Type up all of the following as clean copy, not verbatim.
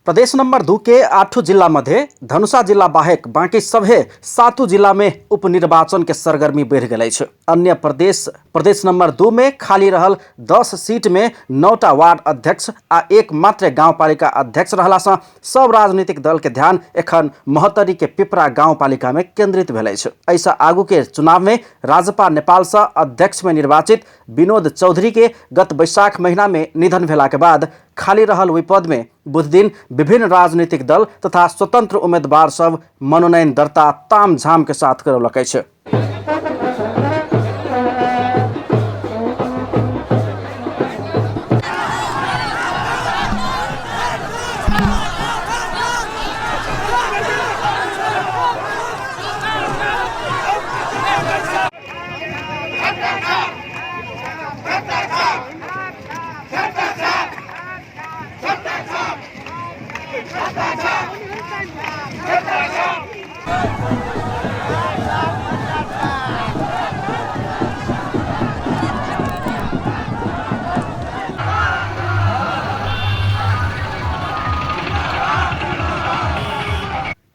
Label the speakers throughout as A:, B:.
A: प्रदेश number 2 के 8 जिला मध्ये धनुषा जिला बाहेक बाँकी सभे 7 जिला में उपनिर्वाचन के सरगर्मी बढ़ गई है। अन्य प्रदेश नंबर 2 में खाली रहल 10 सीट में 9टा वार्ड अध्यक्ष आ एक मात्र गाउँपालिका अध्यक्ष रहला से सब राजनीतिक दल के ध्यान एखन महोत्तरी के पिपरा गाउँपालिका में केंद्रित भेल है। ऐसा आगू के चुनाव में राजपा नेपाल से अध्यक्ष में निर्वाचित विनोद चौधरी के गत वैशाख महीना में निधन भेला के बाद खाली रहल ओहि पद में बुध दिन विभिन्न राजनीतिक दल तथा स्वतंत्र उम्मीदवार सब मनोनयन दर्ता तामझाम के साथ करौलकै छै।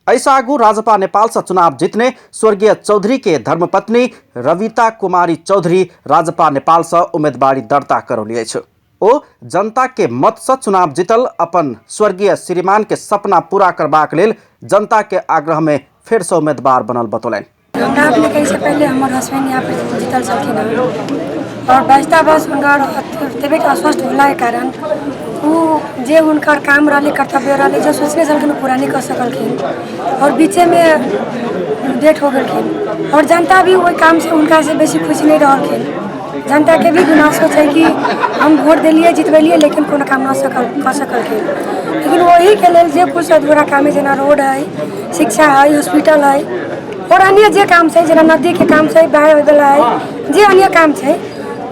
A: ऐसा आगू राजपा नेपाल से चुनाव जीतने स्वर्गीय चौधरी के धर्मपत्नी रविता कुमारी चौधरी राजपा नेपाल से उम्मीदवारी दर्ता करौलिए छै। ओ जनता के मत से चुनाव जीतल अपन स्वर्गीय श्रीमान के सपना पूरा करबाक लेल जनता के आग्रह में फिर से उम्मीदवार बनल बतौलन।
B: से पहले हमारे हस्बैंड यहाँ पर जीतल छलखिन और बचता बस उनकर तबियत अस्वस्थ होला के कारण वो जे उनकर काम रही कर्तव्य रही जो सोचने चलखिन पूरा नहीं कर सकलखिन और बीचे में डेथ हो गलखिन और जनता भी वही काम से उनका से बेसी खुश नहीं रहलखिन। जनता के भी गुनासो है कि हम वोट दिलिए जितवेलिए लेकिन कोनो काम न कर सकलखिन। लेकिन वही के लेल जे कुछ अधूरा काम है जना रोड है, शिक्षा है, हॉस्पिटल है और अन्य जे काम है जना नदी के काम है, बाढ़ वाला है, जे अन्य काम है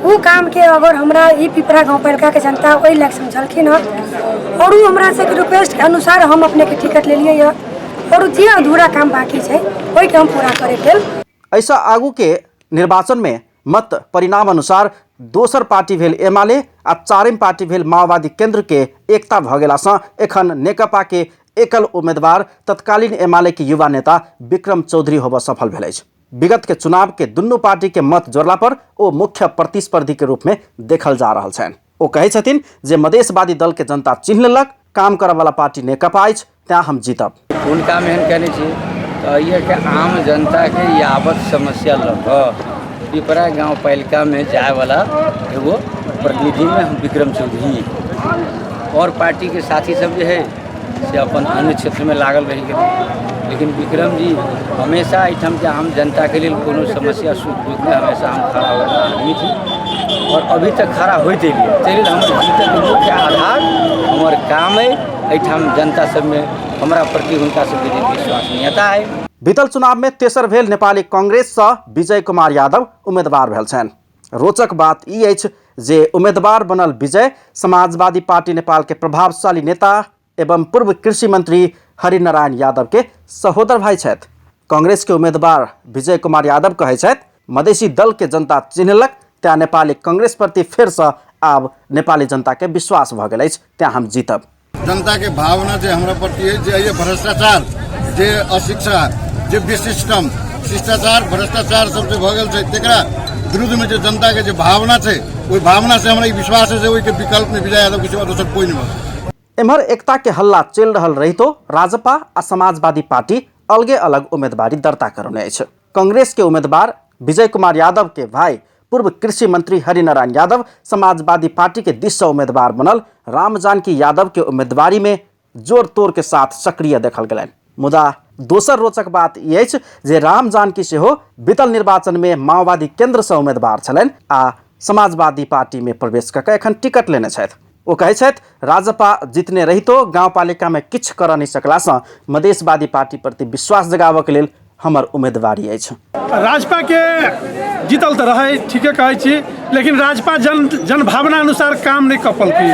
B: वो काम के अगर हमरा ई पिपरा गाउँपालिका के जनता वही लायक समझलखिन और वो हमरा से रिक्वेस्ट के अनुसार हम अपने के टिकट ले लिए और जे अधूरा काम बाकी है वही के हम पूरा करे के।
A: ऐसा आगू के निर्वाचन में मत परिणाम अनुसार दोसर पार्टी भेल एमाले आ चारिम पार्टी भेल माओवादी केंद्र के एकता भ गेला सँ एखन नेकपा के एकल उम्मीदवार तत्कालीन एमाले के युवा नेता विक्रम चौधरी होबऽ सफल भेल अछि। विगत के चुनाव के दुनू पार्टी के मत जोड़ला पर ओ मुख्य प्रतिस्पर्धी के रूप में देखल जा रहल छनि। ओ कहै छथिन जे मधेशवादी दल के जनता चिन्ह लेलक, काम करऽ वाला पार्टी नेकपा अछि, तें हम जीतब।
C: हुनका मेहन कहने छी तो ये के आम जनता के यावत समस्या लग पिपरा गाउँपालिका में जाए वाला एगो प्रतिनिधि में हम विक्रम चौधरी और पार्टी के साथी सब जो है से अपन अन्य क्षेत्र में लागल रही गए। लेकिन विक्रम जी हमेशा एठम के आम जनता के लिए कोनो समस्या सुख दुख में हमेशा हम खड़ा हो आदमी थी और अभी तक खड़ा होते लिए हम जीते के मुख्य आधार हमारे काम है। एठम जनता सब में हमारा प्रति उनका सबके विश्वसनीयता है।
A: बीतल चुनाव में तेसर भेल नेपाली कांग्रेस से विजय कुमार यादव उम्मीदवार भेल छन्। रोचक बात ई अछि जे उम्मीदवार बनल विजय समाजवादी पार्टी नेपाल के प्रभावशाली नेता एवं पूर्व कृषि मंत्री हरिनारायण यादव के सहोदर भाई छथि। कांग्रेस के उम्मीदवार विजय कुमार यादव कहै छथि मधेसी दल के जनता चिन्हलक, त्या नेपाली कांग्रेस प्रति फिर से आब नेपाली जनता के विश्वास भ गेल अछि, त्या हम जीतब।
D: जनता के भावना जे हमरा प्रति है जे ये भ्रष्टाचार, जे अशिक्षा, जे विशिष्टम शिष्टाचार भ्रष्टाचार सब भ गेल छै तेकरा विरुद्ध में जो जनता के जो भावना है वही भावना से हमरा विश्वास है वही के विकल्प में विजय यादव किसी दोसर कोई नहीं।
A: एम्हर एकता के हल्ला चल रहल रही तो राजपा आ समाजवादी पार्टी अलगे अलग उम्मीदवारी दर्ता करौने अछि। कांग्रेस के उम्मीदवार विजय कुमार यादव के भाई पूर्व कृषि मंत्री हरिनारायण यादव समाजवादी पार्टी के दिस उम्मीदवार बनल रामजानकी यादव के उम्मीदवारी में जोर तोड़ के साथ सक्रिय देखल गेलनि। मुदा दोसर रोचक बात ई अछि जे रामजानकी सेहो बीतल निर्वाचन में माओवादी केंद्र से उम्मीदवार छलनि आ समाजवादी पार्टी में प्रवेश कऽ एखन टिकट लेने छथि। ओ कहै छथि राजपा जितने रहितो गाउँपालिका में किछु करऽ नहि सकला सँ मधेशवादी पार्टी प्रति विश्वास जगाबऽ के लेल हमर उम्मीदवारी अछि।
E: राजपा के जीतल तो रहे ठीके कहै छी, लेकिन राजपा जन भावना अनुसार काम नहीं कऽ पलकै।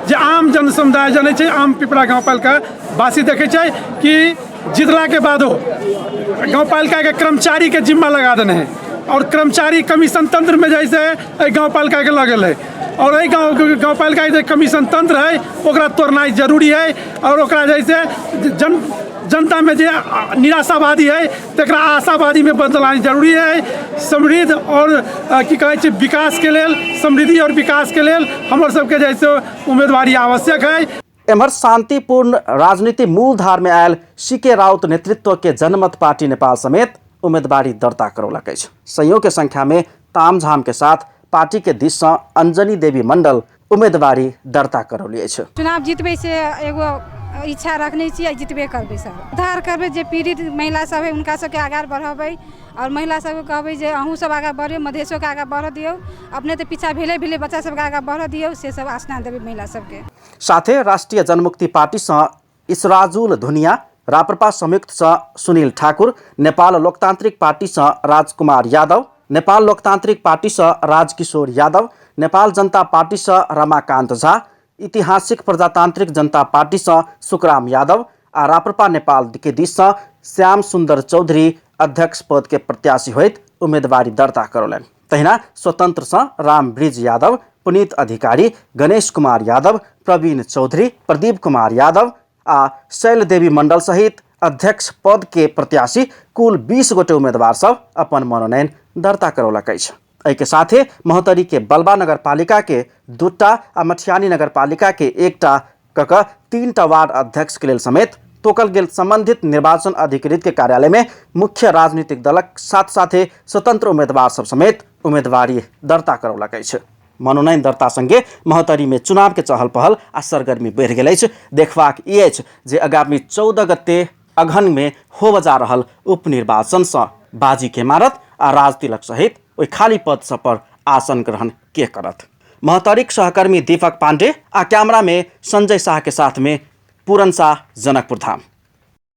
E: जे आम जन समुदाय जनै छै, आम पिपरा गाउँपालिका वासी देखै छै कि जीतला के बादो गाउँपालिका के कर्मचारी के जिम्मा लगा देने हैं और कर्मचारी कमीशन तंत्र में जैसे गाउँपालिका के लगल है। और एहि गाउँपालिका जे कमीशन तंत्र है ओकरा तोड़नाइ जरूरी है और ओकरा जैसे जनता में जे निराशावादी है तकरा आशावादी में बदलानी जरूरी है। समृद्ध और की कहै छै विकास के लेल, समृद्धि और विकास के लेल हमर सबके जैसे उम्मीदवारी आवश्यक है।
A: एम्हर शांतिपूर्ण राजनीति मूलधार में आयल सीके राउत नेतृत्व के जनमत पार्टी नेपाल समेत उम्मीदवारी दर्ता करौलक अछि। संयोग के संख्या में तामझाम के साथ पार्टी के दिश से अंजनी देवी मंडल उम्मीदवारी दर्ता करौली अछि।
F: चुनाव जीतबे से एगो इच्छा रखने छी, जीतबे करबे सब उद्धार करबे। जे पीड़ित महिला सब है उनका सबके आगाँ बढ़ाबे और महिला सबके कहबे जे अहूँ सब आगाँ बढ़ियो, मधेशो के आगाँ बढ़ दियो, अपने तो पीछा भेले बच्चा सबके आगाँ बढ़ दियो, से सब आश्वासन देबे महिला सबके।
A: साथे राष्ट्रिय जनमुक्ति पार्टी से इसराजुल धुनिया, राप्रपा संयुक्त से सुनील ठाकुर, नेपाल लोकतांत्रिक पार्टी से राजकुमार यादव, नेपाल लोकतांत्रिक पार्टी से राजकिशोर यादव, नेपाल जनता पार्टी से रमाकान्त झा, ऐतिहासिक प्रजातांत्रिक जनता पार्टी से सुखराम यादव आ राप्रपा नेपाल के दिश से श्याम सुंदर चौधरी अध्यक्ष पद के प्रत्याशी होइत उम्मीदवारी दर्ता करौलन। तहिना स्वतंत्र से रामब्रिज यादव, पुनीत अधिकारी, गणेश कुमार यादव, प्रवीण चौधरी, प्रदीप कुमार यादव आ शैलदेवी मंडल सहित अध्यक्ष पद के प्रत्याशी कुल 20 गोटे उम्मीदवार सब अपन मनोनयन दर्ता करौलक अछि। एहि के साथे महोत्तरी के बलबा नगरपालिका के 2टा आ मठियानी नगरपालिका के 1टा कक 3टा वार्ड अध्यक्ष के लेल समेत तोकल गेल संबंधित निर्वाचन अधिकृत के कार्यालय में मुख्य राजनीतिक दलक साथ साथे स्वतंत्र उम्मीदवार सब समेत उम्मीदवारी दर्ता करौलक अछि। मनोनयन दर्ता संगे महोत्तरी में चुनाव के चहल पहल आ सरगर्मी बढ़ गेल अछि। देखबाक ई अछि जे आगामी 14 गते अगहन में होब जा रहल उपनिर्वाचन से बाजी के मारत आ राजतिलक सहित ओहि खाली पद सब पर आसन ग्रहण के करत। महोत्तरीक सहकर्मी दीपक पांडे आ कैमरा में संजय शाह के साथ में पूरन शाह, जनकपुर धाम।